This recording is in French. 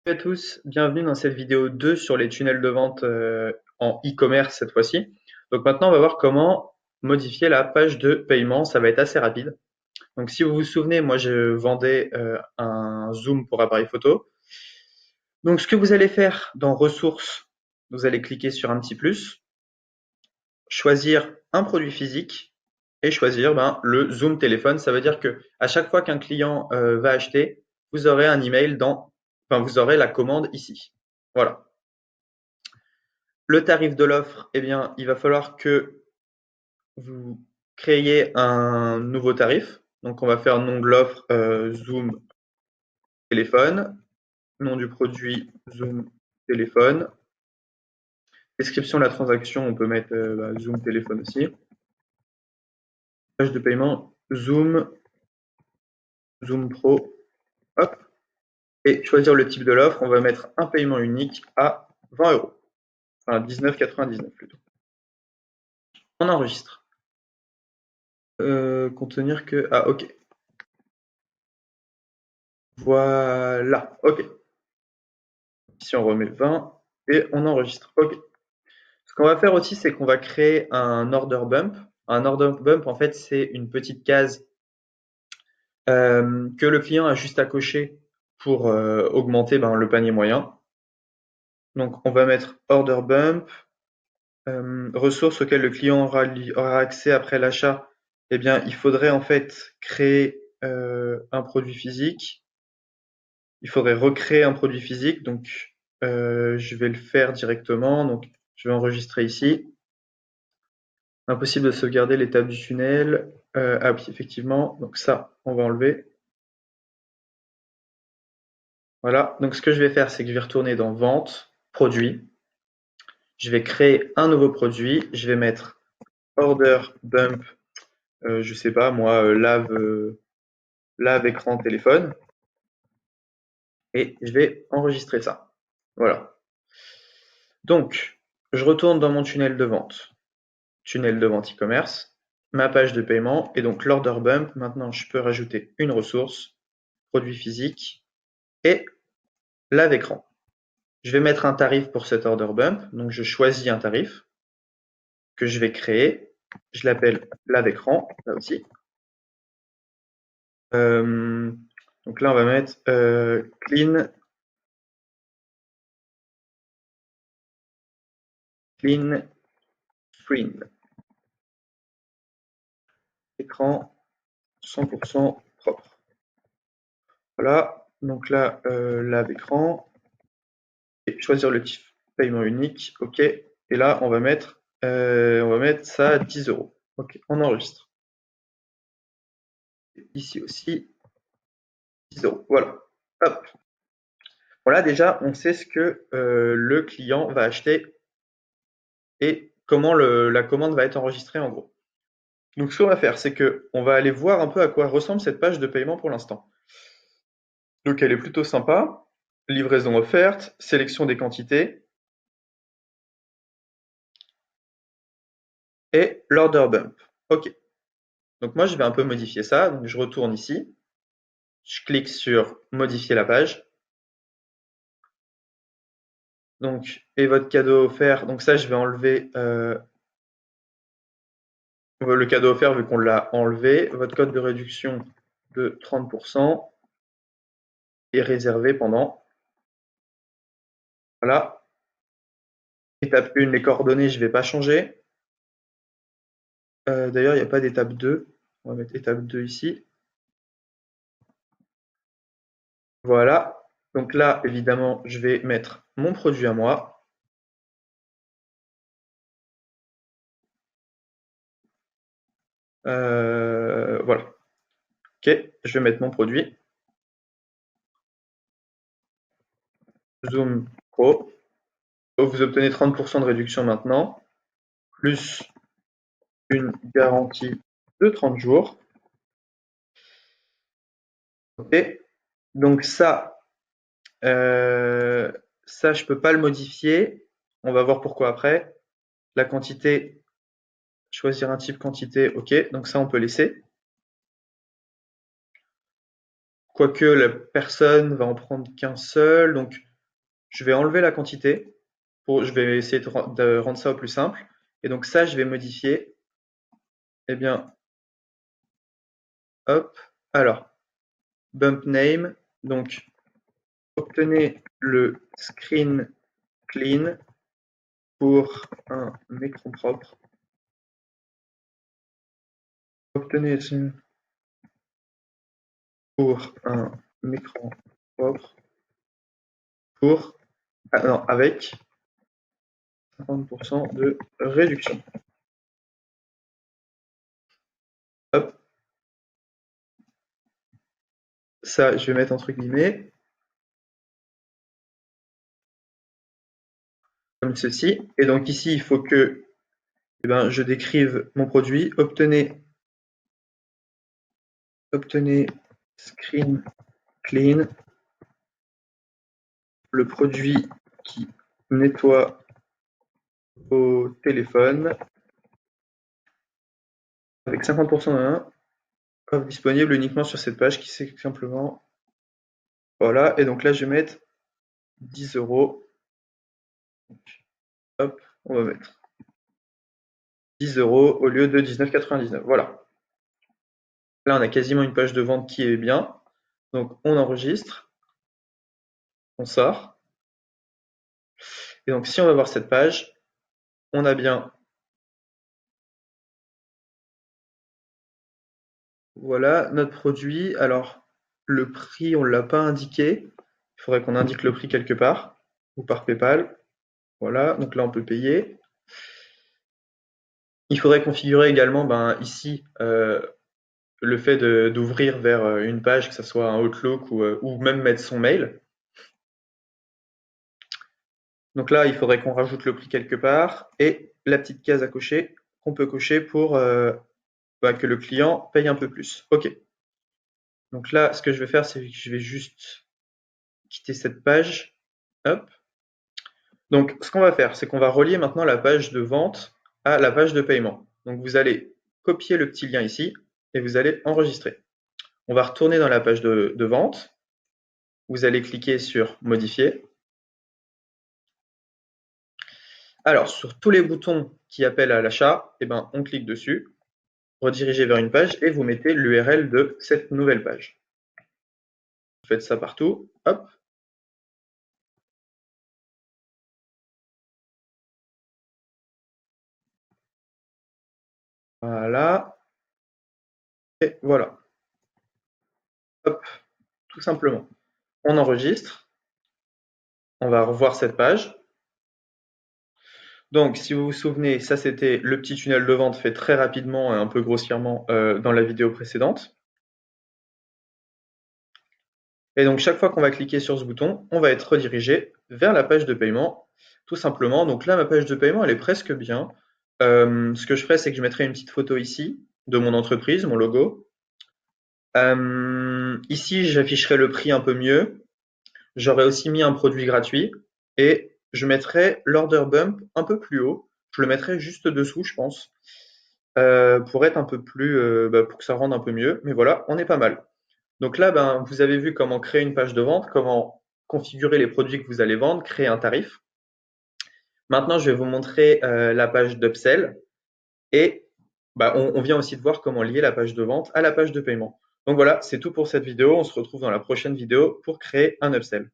Salut à tous, bienvenue dans cette vidéo 2 sur les tunnels de vente en e-commerce cette fois-ci. Donc maintenant on va voir comment modifier la page de paiement, ça va être assez rapide. Donc si vous vous souvenez, moi je vendais un zoom pour appareil photo. Donc ce que vous allez faire dans ressources, vous allez cliquer sur un petit plus, choisir un produit physique et choisir le zoom téléphone. Ça veut dire que à chaque fois qu'un client va acheter, vous aurez un email vous aurez la commande ici. Voilà. Le tarif de l'offre, eh bien, il va falloir que vous créiez un nouveau tarif. Donc, on va faire nom de l'offre Zoom téléphone, nom du produit Zoom téléphone. Description de la transaction, on peut mettre Zoom téléphone aussi. Page de paiement Zoom, Zoom Pro, hop. Et choisir le type de l'offre, on va mettre un paiement unique à 20 euros. Enfin, 19,99 plutôt. On enregistre. Contenir que. Ah, ok. Voilà. Ok. Ici, on remet 20 et on enregistre. OK. Ce qu'on va faire aussi, c'est qu'on va créer un order bump. Un order bump, en fait, c'est une petite case que le client a juste à cocher pour augmenter le panier moyen. Donc, on va mettre order bump, ressources auxquelles le client aura accès après l'achat. Eh bien, il faudrait en fait créer un produit physique. Il faudrait recréer un produit physique. Donc, je vais le faire directement. Donc, je vais enregistrer ici. Impossible de sauvegarder l'étape du tunnel. Ah oui, effectivement. Donc ça, on va enlever. Voilà. Donc ce que je vais faire, c'est que je vais retourner dans Vente, Produit. Je vais créer un nouveau produit. Je vais mettre Order Bump, je sais pas moi, lave écran téléphone. Et je vais enregistrer ça. Voilà. Donc, je retourne dans mon tunnel de vente. Tunnel de vente e-commerce. Ma page de paiement. Et donc l'Order Bump. Maintenant, je peux rajouter une ressource. Produit physique. Et lave-écran. Je vais mettre un tarif pour cet order bump. Donc, je choisis un tarif que je vais créer. Je l'appelle lave-écran, là aussi. Donc là, on va mettre clean screen. Écran 100% propre. Voilà. Donc là, lave-écran. Et choisir le type paiement unique. OK. Et là, on va mettre ça à 10 euros. OK, on enregistre. Ici aussi, 10 euros. Voilà. Hop. Voilà, déjà, on sait ce que le client va acheter et comment la commande va être enregistrée en gros. Donc, ce qu'on va faire, c'est que on va aller voir un peu à quoi ressemble cette page de paiement pour l'instant. Donc, elle est plutôt sympa. Livraison offerte, sélection des quantités et l'order bump. OK. Donc, moi, je vais un peu modifier ça. Donc, je retourne ici. Je clique sur modifier la page. Donc, et votre cadeau offert. Donc, ça, je vais enlever le cadeau offert vu qu'on l'a enlevé. Votre code de réduction de 30% est réservé pendant. Voilà. Étape 1, les coordonnées, je ne vais pas changer. D'ailleurs, il n'y a pas d'étape 2. On va mettre étape 2 ici. Voilà. Donc là, évidemment, je vais mettre mon produit à moi. Voilà. OK, je vais mettre mon produit. Zoom Pro. Donc, vous obtenez 30% de réduction maintenant, plus une garantie de 30 jours. OK. Donc ça, je peux pas le modifier. On va voir pourquoi après. La quantité, choisir un type quantité, ok. Donc ça, on peut laisser. Quoique la personne va en prendre qu'un seul. Donc Je vais enlever la quantité, je vais essayer de rendre ça au plus simple. Et donc ça, je vais modifier. Eh bien, hop. Alors, bump name. Donc, obtenez le screen clean pour un écran propre. Obtenez pour un écran propre pour, non, avec 50% de réduction. Hop. Ça, je vais mettre entre guillemets, comme ceci. Et donc ici, il faut que je décrive mon produit. Obtenez screen clean, le produit qui nettoie au téléphone avec 50% offre disponible uniquement sur cette page qui c'est simplement voilà. Et donc là, je vais mettre 10 euros. Hop, on va mettre 10 euros au lieu de 19,99. Voilà. Là, on a quasiment une page de vente qui est bien. Donc, on enregistre, on sort. Et donc, si on va voir cette page, on a bien, voilà, notre produit. Alors, le prix, on ne l'a pas indiqué. Il faudrait qu'on indique le prix quelque part, ou par PayPal. Voilà, donc là, on peut payer. Il faudrait configurer également, ici, le fait d'ouvrir vers une page, que ce soit un Outlook ou même mettre son mail. Donc là, il faudrait qu'on rajoute le prix quelque part et la petite case à cocher qu'on peut cocher pour que le client paye un peu plus. OK. Donc là, ce que je vais faire, c'est que je vais juste quitter cette page. Hop. Donc, ce qu'on va faire, c'est qu'on va relier maintenant la page de vente à la page de paiement. Donc, vous allez copier le petit lien ici et vous allez enregistrer. On va retourner dans la page de vente. Vous allez cliquer sur modifier. Alors, sur tous les boutons qui appellent à l'achat, on clique dessus, rediriger vers une page et vous mettez l'URL de cette nouvelle page. Vous faites ça partout, hop. Voilà. Et voilà. Hop, tout simplement. On enregistre. On va revoir cette page. Donc, si vous vous souvenez, ça c'était le petit tunnel de vente fait très rapidement et un peu grossièrement dans la vidéo précédente. Et donc, chaque fois qu'on va cliquer sur ce bouton, on va être redirigé vers la page de paiement, tout simplement. Donc là, ma page de paiement, elle est presque bien. Ce que je ferai, c'est que je mettrai une petite photo ici de mon entreprise, mon logo. Ici, j'afficherai le prix un peu mieux. J'aurais aussi mis un produit gratuit et je mettrai l'order bump un peu plus haut. Je le mettrai juste dessous, je pense, pour être un peu plus, pour que ça rende un peu mieux. Mais voilà, on est pas mal. Donc là, vous avez vu comment créer une page de vente, comment configurer les produits que vous allez vendre, créer un tarif. Maintenant, je vais vous montrer la page d'upsell et on vient aussi de voir comment lier la page de vente à la page de paiement. Donc voilà, c'est tout pour cette vidéo. On se retrouve dans la prochaine vidéo pour créer un upsell.